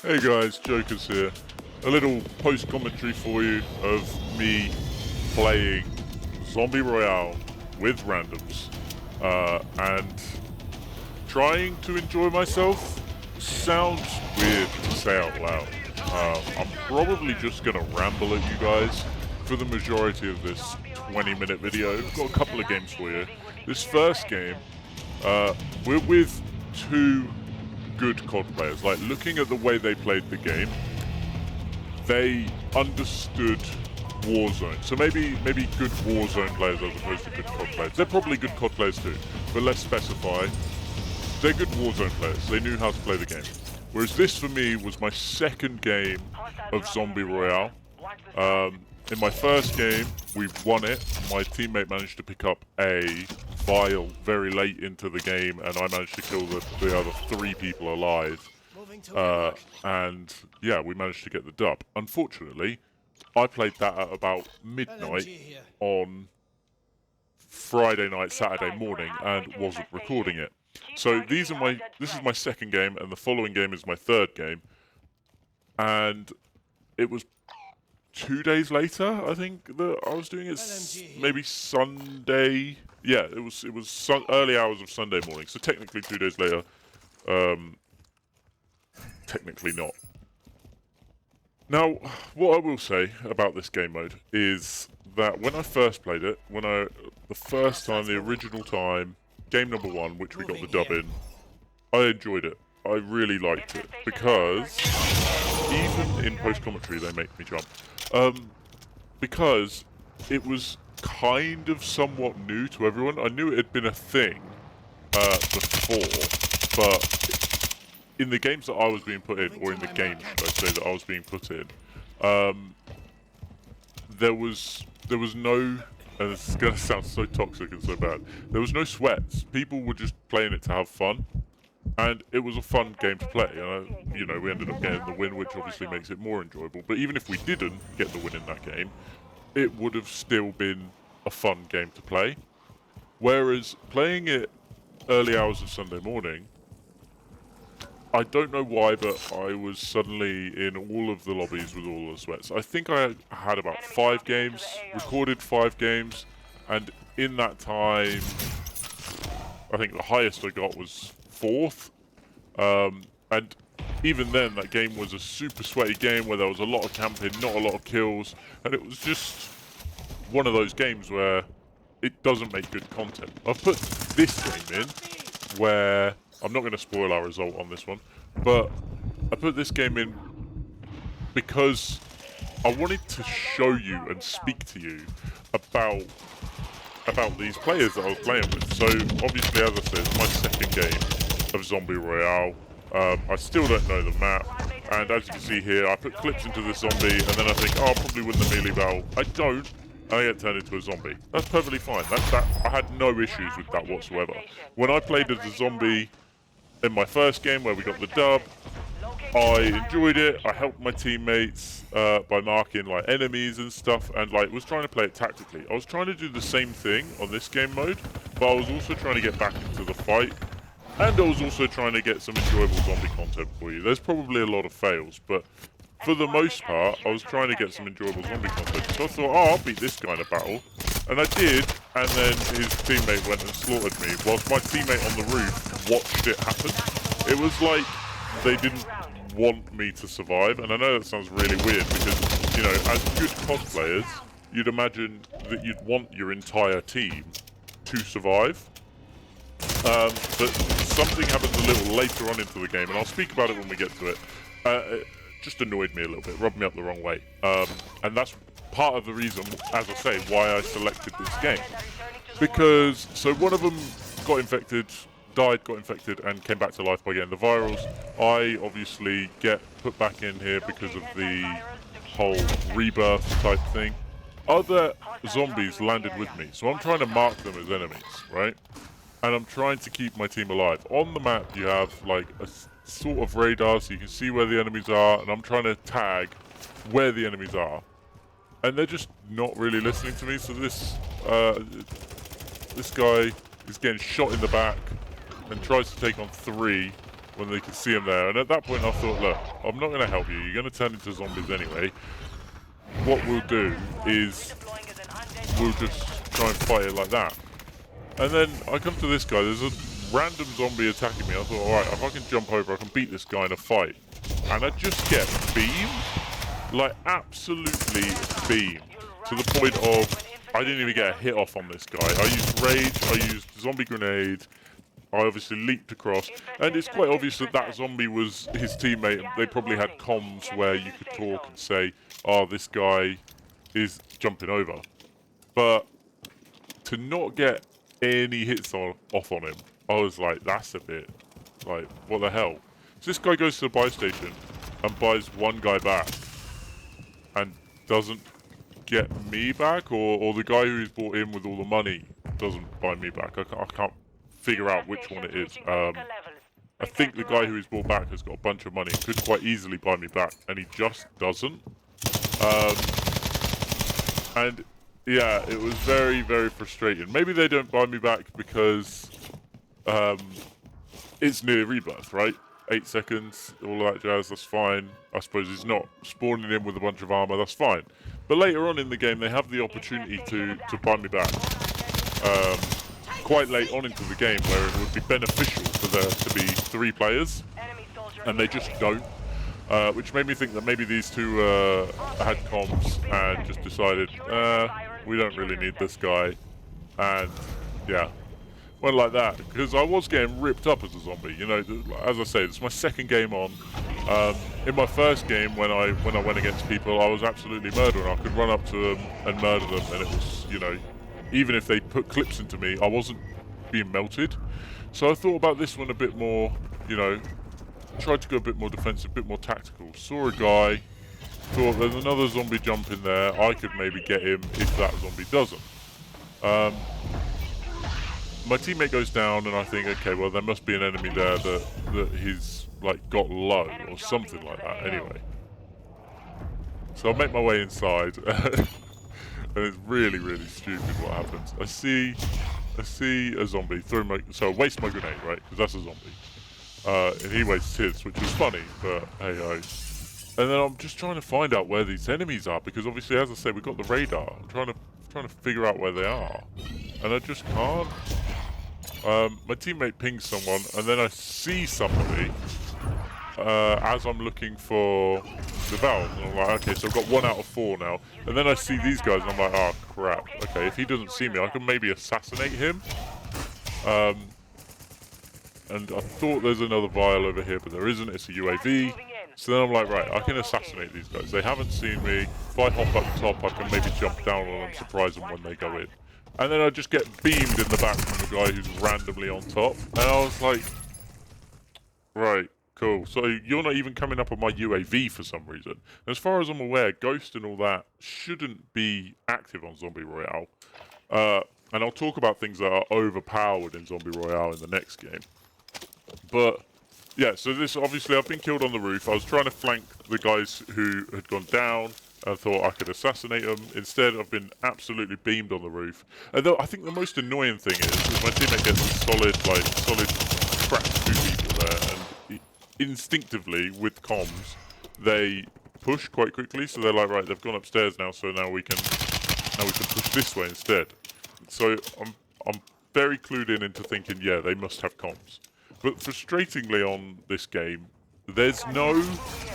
Hey guys, Joker's here. A little post-commentary for you of me playing Zombie Royale with randoms and trying to enjoy myself. Sounds weird to say out loud. I'm probably just going to ramble at you guys for the majority of this 20-minute video. I've got a couple of games for you. This first game, we're with two good COD players. Like, looking at the way they played the game, they understood Warzone. So maybe good Warzone players as opposed to good COD players. They're probably good COD players too, but let's specify. They're good Warzone players. They knew how to play the game. Whereas this, for me, was my second game of Zombie Royale. In my first game, we won it. My teammate managed to pick up a vial very late into the game, and I managed to kill the other three people alive. And yeah, we managed to get the dub. Unfortunately, I played that at about midnight on Friday night, Saturday morning, and wasn't recording it. So this is my second game, and the following game is my third game. And it was 2 days later, I think, that I was doing it. Maybe Sunday. Yeah, it was early hours of Sunday morning. So technically 2 days later. Technically not. Now, what I will say about this game mode is that when I first played it, the first time, the original time, game number one, which we got the dub in, I enjoyed it. I really liked it because even in post-commentary they make me jump. Because it was kind of somewhat new to everyone. I knew it had been a thing before, but in the games that I was being put in, or in the games, should I say, that I was being put in, there was no, and this is going to sound so toxic and so bad, there was no sweats. People were just playing it to have fun. And it was a fun game to play. You know, we ended up getting the win, which obviously makes it more enjoyable. But even if we didn't get the win in that game, it would have still been a fun game to play. Whereas playing it early hours of Sunday morning, I don't know why, but I was suddenly in all of the lobbies with all the sweats. I think I had about 5 games, recorded 5 games, and in that time, I think the highest I got was 4th, and even then that game was a super sweaty game where there was a lot of camping, not a lot of kills, and it was just one of those games where it doesn't make good content. I've put this game in where, I'm not going to spoil our result on this one, but I put this game in because I wanted to show you and speak to you about these players that I was playing with. So obviously, as I said, it's my second game of Zombie Royale. I still don't know the map, and as you can see here, I put clips into this zombie, and then I think, oh, I'll probably win the melee battle. I don't, and I get turned into a zombie. That's perfectly fine. I had no issues with that whatsoever. When I played as a zombie in my first game where we got the dub, I enjoyed it. I helped my teammates by marking like enemies and stuff, and like was trying to play it tactically. I was trying to do the same thing on this game mode, but I was also trying to get back into the fight, and I was also trying to get some enjoyable zombie content for you. There's probably a lot of fails, but for the most part, I was trying to get some enjoyable zombie content. So I thought, oh, I'll beat this guy in a battle, and I did. And then his teammate went and slaughtered me, whilst my teammate on the roof watched it happen. It was like they didn't want me to survive, and I know that sounds really weird because, you know, as good COD players, you'd imagine that you'd want your entire team to survive. But something happens a little later on into the game, and I'll speak about it when we get to it. It just annoyed me a little bit, rubbed me up the wrong way. And that's part of the reason, as I say, why I selected this game. Because, so one of them got infected, got infected, and came back to life by getting the virals. I obviously get put back in here because of the whole rebirth type thing. Other zombies landed with me, so I'm trying to mark them as enemies, right? And I'm trying to keep my team alive. On the map, you have like a sort of radar, so you can see where the enemies are, and I'm trying to tag where the enemies are. And they're just not really listening to me, so this guy is getting shot in the back and tries to take on 3, when they could see him there. And at that point I thought, look, I'm not going to help you. You're going to turn into zombies anyway. What we'll do is we'll just try and fight it like that. And then I come to this guy. There's a random zombie attacking me. I thought, alright, if I can jump over, I can beat this guy in a fight. And I just get beamed. Like, absolutely beamed. To the point of, I didn't even get a hit off on this guy. I used rage, I used zombie grenade, I obviously leaped across, and it's quite obvious that that zombie was his teammate, and they probably had comms where you could talk and say, oh, this guy is jumping over. But to not get any hits off on him, I was like, that's a bit, like, what the hell? So this guy goes to the buy station and buys one guy back, and doesn't get me back, or the guy who's bought in with all the money doesn't buy me back. I can't figure out which one it is. I think the guy who is bought back has got a bunch of money and could quite easily buy me back, and he just doesn't. And yeah, it was very, very frustrating. Maybe they don't buy me back because it's near rebirth, right? 8 seconds, all that jazz, that's fine. I suppose he's not spawning in with a bunch of armor, that's fine. But later on in the game, they have the opportunity to buy me back. Quite late on into the game, where it would be beneficial for there to be 3 players, and they just don't. Which made me think that maybe these two had comms and just decided, we don't really need this guy. And yeah, went like that, because I was getting ripped up as a zombie. You know, as I say, it's my second game on. In my first game, when I went against people, I was absolutely murdering. I could run up to them and murder them, and it was, you know, even if they put clips into me, I wasn't being melted. So I thought about this one a bit more, you know, tried to go a bit more defensive, a bit more tactical. Saw a guy, thought there's another zombie jump in there, I could maybe get him if that zombie doesn't. My teammate goes down, and I think, okay, well, there must be an enemy there that he's, like, got low, or something like that, anyway. So I make my way inside, and it's really, really stupid what happens. I see a zombie, so I waste my grenade, right, because that's a zombie. And he wastes his, which is funny, but hey-ho. And then I'm just trying to find out where these enemies are, because obviously, as I say, we've got the radar. I'm trying to figure out where they are, and I just can't. My teammate pings someone, and then I see somebody as I'm looking for the valve, and I'm like, okay, so I've got 1 out of 4 now. And then I see these guys, and I'm like, oh crap. Okay, if he doesn't see me, I can maybe assassinate him. And I thought there's another vial over here, but there isn't. It's a UAV. So then I'm like, right, I can assassinate these guys. They haven't seen me. If I hop up top, I can maybe jump down on them, surprise them when they go in. And then I just get beamed in the back from the guy who's randomly on top. And I was like, right, cool. So you're not even coming up on my UAV for some reason. And as far as I'm aware, Ghost and all that shouldn't be active on Zombie Royale. And I'll talk about things that are overpowered in Zombie Royale in the next game. But yeah, so this, obviously I've been killed on the roof. I was trying to flank the guys who had gone down. I thought I could assassinate them. Instead, I've been absolutely beamed on the roof. Although I think the most annoying thing is my teammate gets a solid crack 2 people there, and instinctively with comms, they push quite quickly. So they're like, right, they've gone upstairs now, so now we can push this way instead. So I'm very clued into thinking, yeah, they must have comms. But frustratingly on this game, there's no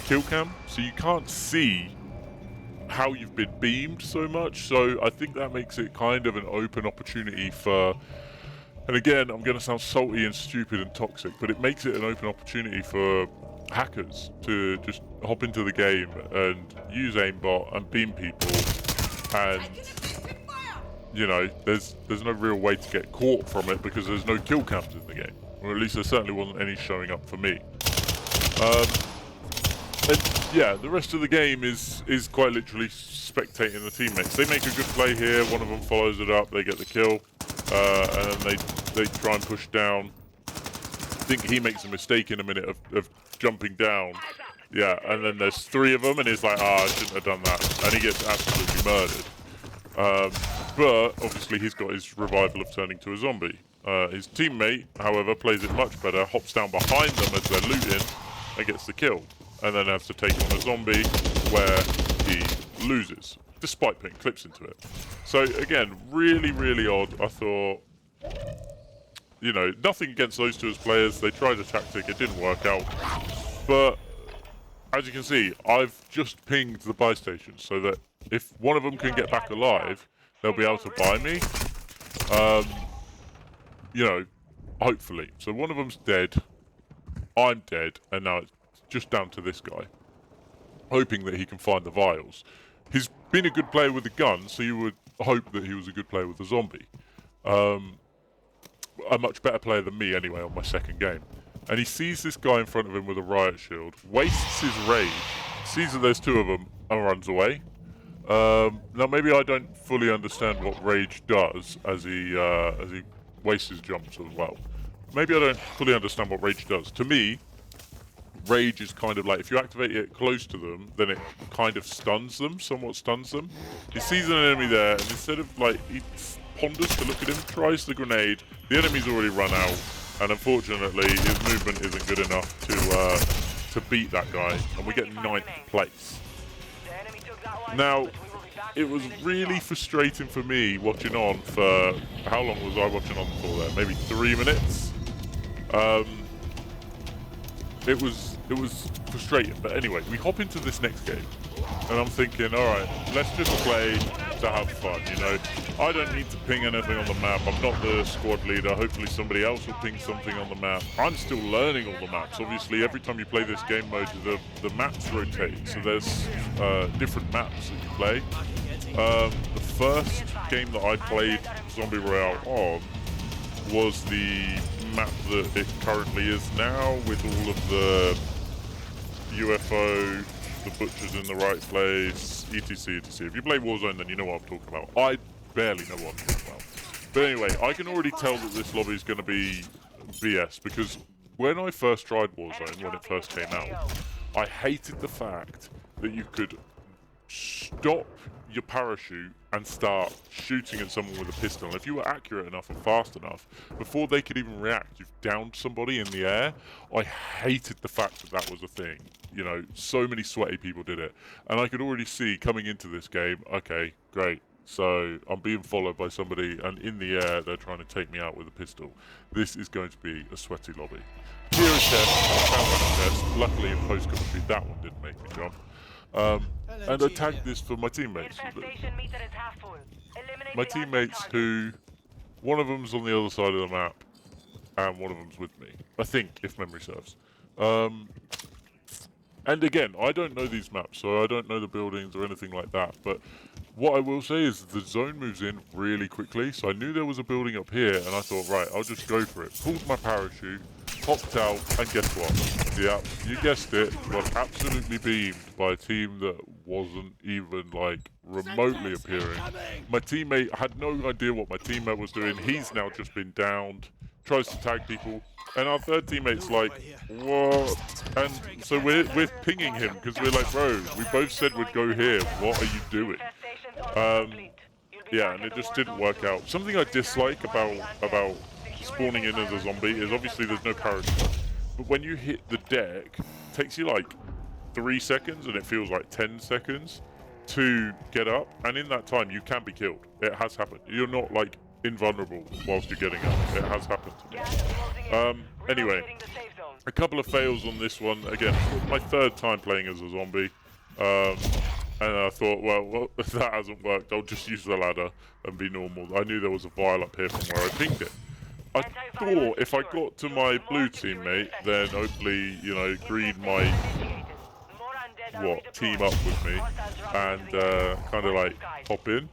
kill cam, so you can't see how you've been beamed so much. So I think that makes it kind of an open opportunity for, and again, I'm going to sound salty and stupid and toxic, but it makes it an open opportunity for hackers to just hop into the game and use aimbot and beam people, and you know, there's no real way to get caught from it because there's no kill cams in the game, or at least there certainly wasn't any showing up for me. And yeah, the rest of the game is quite literally spectating the teammates. They make a good play here, one of them follows it up, they get the kill, and then they try and push down. I think he makes a mistake in a minute of jumping down. Yeah, and then there's 3 of them, and he's like, I shouldn't have done that. And he gets absolutely murdered. But obviously he's got his revival of turning to a zombie. His teammate, however, plays it much better, hops down behind them as they're looting and gets the kill. And then has to take on a zombie where he loses, despite putting clips into it. So again, really, really odd. I thought, you know, nothing against those two as players. They tried a tactic, it didn't work out. But as you can see, I've just pinged the buy station so that if one of them can get back alive, they'll be able to buy me. You know, hopefully. So one of them's dead, I'm dead, and now it's just down to this guy, hoping that he can find the vials. He's been a good player with the gun, so you would hope that he was a good player with the zombie. A much better player than me anyway on my second game. And he sees this guy in front of him with a riot shield, wastes his rage, sees that there's two of them, and runs away. Now maybe I don't fully understand what rage does as he wastes his jumps as well. Maybe I don't fully understand what rage does. To me, rage is kind of like, if you activate it close to them, then it kind of stuns them, somewhat stuns them. He sees an enemy there, and instead of like, he ponders to look at him, tries the grenade, the enemy's already run out, and unfortunately his movement isn't good enough to beat that guy, and we get 9th place. Now, it was really frustrating for me watching on for, how long was I watching on for there? Maybe 3 minutes? It was frustrating, but anyway, we hop into this next game, and I'm thinking, alright, let's just play to have fun, you know? I don't need to ping anything on the map, I'm not the squad leader, hopefully somebody else will ping something on the map. I'm still learning all the maps. Obviously, every time you play this game mode, the maps rotate, so there's different maps that you play. The first game that I played Zombie Royale on was the map that it currently is now, with all of the UFO, the butchers in the right place, etc, etc. If you play Warzone, then you know what I'm talking about. I barely know what I'm talking about. But anyway, I can already tell that this lobby is going to be BS, because when I first tried Warzone, when it first came out, I hated the fact that you could stop your parachute and start shooting at someone with a pistol. And if you were accurate enough and fast enough, before they could even react, you've downed somebody in the air. I hated the fact that that was a thing. You know, so many sweaty people did it. And I could already see coming into this game, okay, great. So I'm being followed by somebody, and in the air, they're trying to take me out with a pistol. This is going to be a sweaty lobby. Here a test, I found that test. Luckily in post-commentary, that one didn't make me jump. And I tagged this for my teammates. My teammates who, one of them's on the other side of the map, and one of them's with me. I think, if memory serves. And again, I don't know these maps, so I don't know the buildings or anything like that, but what I will say is the zone moves in really quickly, so I knew there was a building up here, and I thought, right, I'll just go for it. Pulled my parachute, popped out, and guess what? Yeah, you guessed it, got absolutely beamed by a team that wasn't even, like, remotely appearing. My teammate had no idea what my teammate was doing. He's now just been downed, tries to tag people, and our third teammate's like, what? And so we're pinging him, because we're like, bro, we both said we'd go here, what are you doing? Yeah, and it just didn't work out. Something I dislike about spawning in as a zombie is obviously there's no parachute. But when you hit the deck, it takes you like 3 seconds, and it feels like 10 seconds to get up. And in that time, you can be killed. It has happened. You're not like invulnerable whilst you're getting up. It has happened to me. Anyway, a couple of fails on this one. Again, my third time playing as a zombie. And I thought, well, if that hasn't worked, I'll just use the ladder and be normal. I knew there was a vial up here from where I pinged it. I thought if I got to my blue teammate, then hopefully, you know, green might, team up with me and kind of like hop in.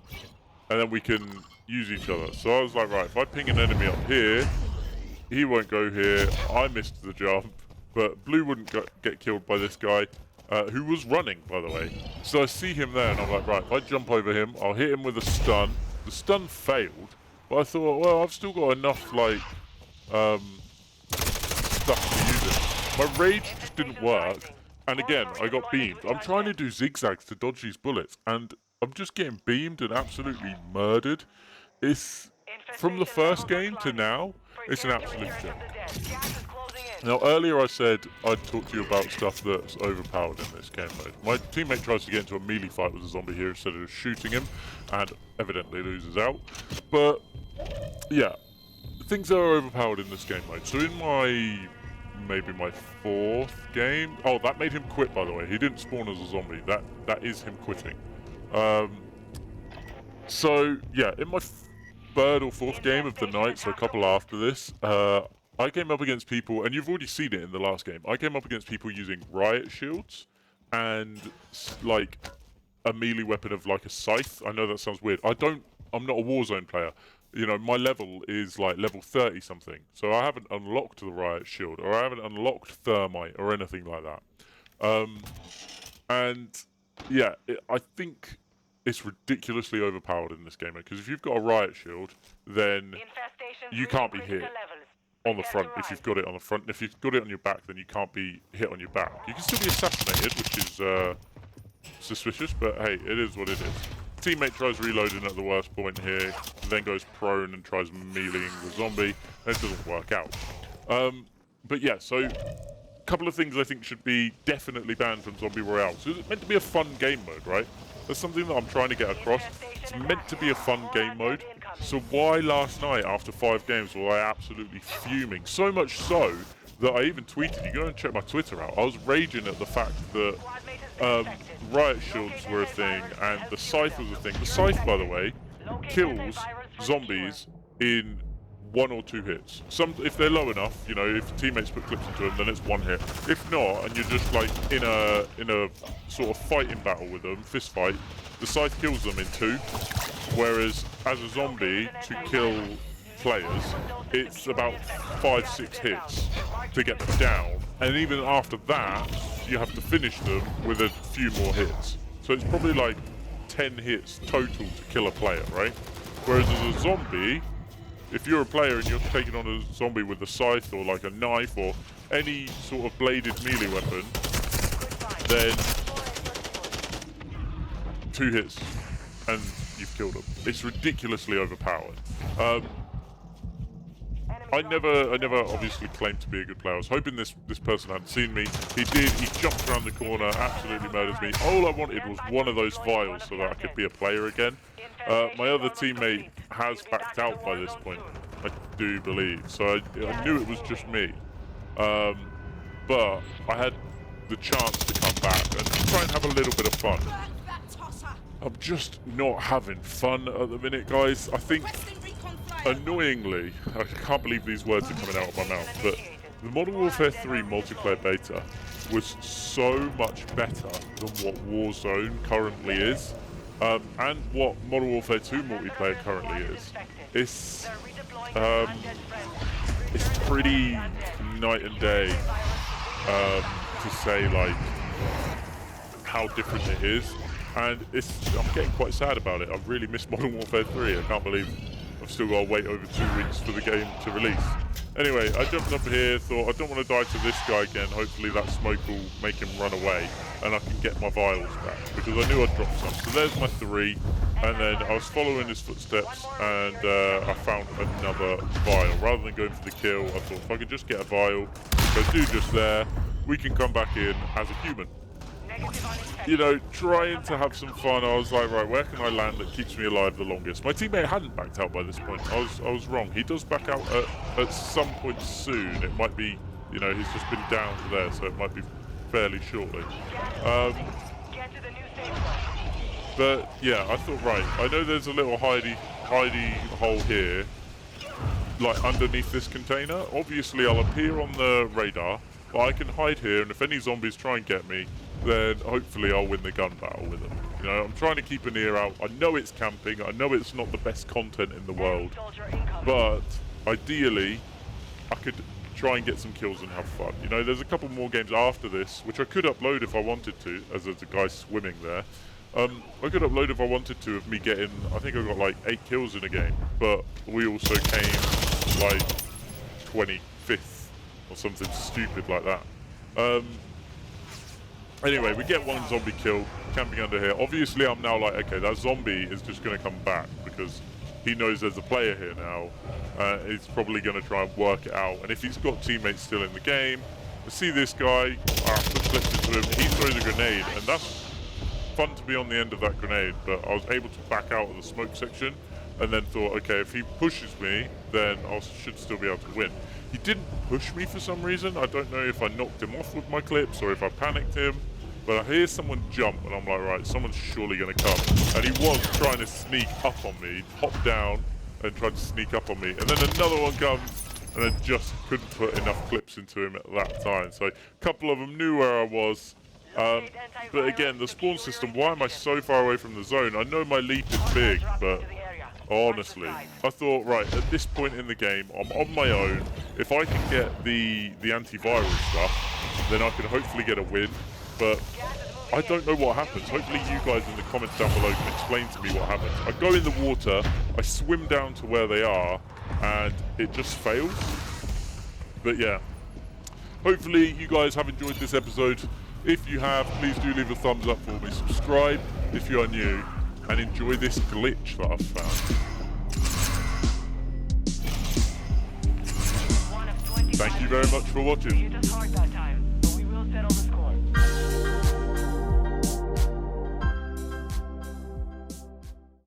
And then we can use each other. So I was like, right, if I ping an enemy up here, he won't go here. I missed the jump, but blue wouldn't get killed by this guy. Who was running, by the way. So I see him there, and I'm like, right, if I jump over him, I'll hit him with a stun. The stun failed, but I thought, well, I've still got enough, like, stuff to use it. My rage just didn't work, and again, I got beamed. I'm trying to do zigzags to dodge these bullets, and I'm just getting beamed and absolutely murdered. It's, from the first game to now, It's an absolute gem. Now, earlier I said I'd talk to you about stuff that's overpowered in this game mode. My teammate tries to get into a melee fight with a zombie here instead of just shooting him, and evidently loses out. But, yeah, things that are overpowered in this game mode. So in maybe my 4th game... Oh, that made him quit, by the way. He didn't spawn as a zombie. That is him quitting. So, yeah, in my 3rd or 4th game of the night, so a couple after this, I came up against people, and you've already seen it in the last game. I came up against people using riot shields and, like, a melee weapon of, like, a scythe. I know that sounds weird. I'm not a Warzone player. You know, my level is, like, level 30-something. So I haven't unlocked the riot shield, or I haven't unlocked thermite, or anything like that. And, yeah, I think it's ridiculously overpowered in this game, because if you've got a riot shield, then you can't be hit on the front if you've got it on the front. If you've got it on your back, then you can't be hit on your back. You can still be assassinated, which is suspicious, but hey, it is what it is. Teammate tries reloading at the worst point here, then goes prone and tries meleeing the zombie, and it doesn't work out. But yeah, so a couple of things I think should be definitely banned from Zombie Royale. So it's meant to be a fun game mode, right? That's something that I'm trying to get across. It's meant to be a fun game mode. So why last night, after 5 games, was I absolutely fuming? So much so that I even tweeted, you go and check my Twitter out, I was raging at the fact that riot shields were a thing and the scythe was a thing. The scythe, by the way, kills zombies in 1 or 2 hits. If they're low enough, you know, if teammates put clips into them, then it's 1 hit. If not, and you're just like in a sort of fighting battle with them, fist fight, the scythe kills them in 2. Whereas as a zombie, to kill players, it's about 5-6 hits to get them down. And even after that, you have to finish them with a few more hits. So it's probably like 10 hits total to kill a player, right? Whereas as a zombie, if you're a player and you're taking on a zombie with a scythe or like a knife or any sort of bladed melee weapon, then 2 hits and you've killed them. It's ridiculously overpowered. I never obviously claimed to be a good player. I was hoping this person hadn't seen me. He did. He jumped around the corner, absolutely murders me. All I wanted was one of those vials so that I could be a player again. My other teammate has backed out by this point, I do believe. So I knew it was just me. But I had the chance to come back and try and have a little bit of fun. I'm just not having fun at the minute, guys. I think, annoyingly, I can't believe these words are coming out of my mouth, but the Modern Warfare 3 multiplayer beta was so much better than what Warzone currently is, and what Modern Warfare 2 multiplayer currently is. It's pretty night and day to say, like, how different it is. And I'm getting quite sad about it. I really miss Modern Warfare 3. I can't believe I've still got to wait over 2 weeks for the game to release. Anyway, I jumped up here, thought I don't want to die to this guy again. Hopefully that smoke will make him run away and I can get my vials back, because I knew I'd drop some. So there's my 3, and then I was following his footsteps and I found another vial. Rather than going for the kill, I thought if I could just get a vial, if I do just there, we can come back in as a human. You know, trying to have some fun. I was like, right, where can I land that keeps me alive the longest? My teammate hadn't backed out by this point. I was wrong. He does back out at some point soon. It might be, you know, he's just been down to there, so it might be fairly shortly. But yeah, I thought, right, I know there's a little hidey hole here, like underneath this container. Obviously, I'll appear on the radar, but I can hide here, and if any zombies try and get me, then hopefully I'll win the gun battle with them. You know, I'm trying to keep an ear out. I know it's camping. I know it's not the best content in the world, but ideally, I could try and get some kills and have fun. You know, there's a couple more games after this, which I could upload if I wanted to, as there's a guy swimming there. I could upload if I wanted to of me getting, I think I got like 8 kills in a game, but we also came like 25th or something stupid like that. Anyway, we get 1 zombie kill, camping under here. Obviously, I'm now like, okay, that zombie is just going to come back because he knows there's a player here now. He's probably going to try and work it out. And if he's got teammates still in the game, I see this guy, put clips into him, he throws a grenade, and that's fun to be on the end of that grenade, but I was able to back out of the smoke section and then thought, okay, if he pushes me, then I should still be able to win. He didn't push me for some reason. I don't know if I knocked him off with my clips or if I panicked him, but I hear someone jump and I'm like, right, someone's surely going to come. And he was trying to sneak up on me, hopped down and tried to sneak up on me. And then another one comes and I just couldn't put enough clips into him at that time. So a couple of them knew where I was. But again, the spawn system, why am I so far away from the zone? I know my leap is big, but honestly, I thought, right, at this point in the game, I'm on my own. If I can get the antiviral stuff, then I can hopefully get a win. But I don't know what happens. Hopefully you guys in the comments down below can explain to me what happens. I go in the water, I swim down to where they are, and it just fails. But yeah, hopefully you guys have enjoyed this episode. If you have, please do leave a thumbs up for me. Subscribe if you are new, and enjoy this glitch that I've found. Thank you very much for watching.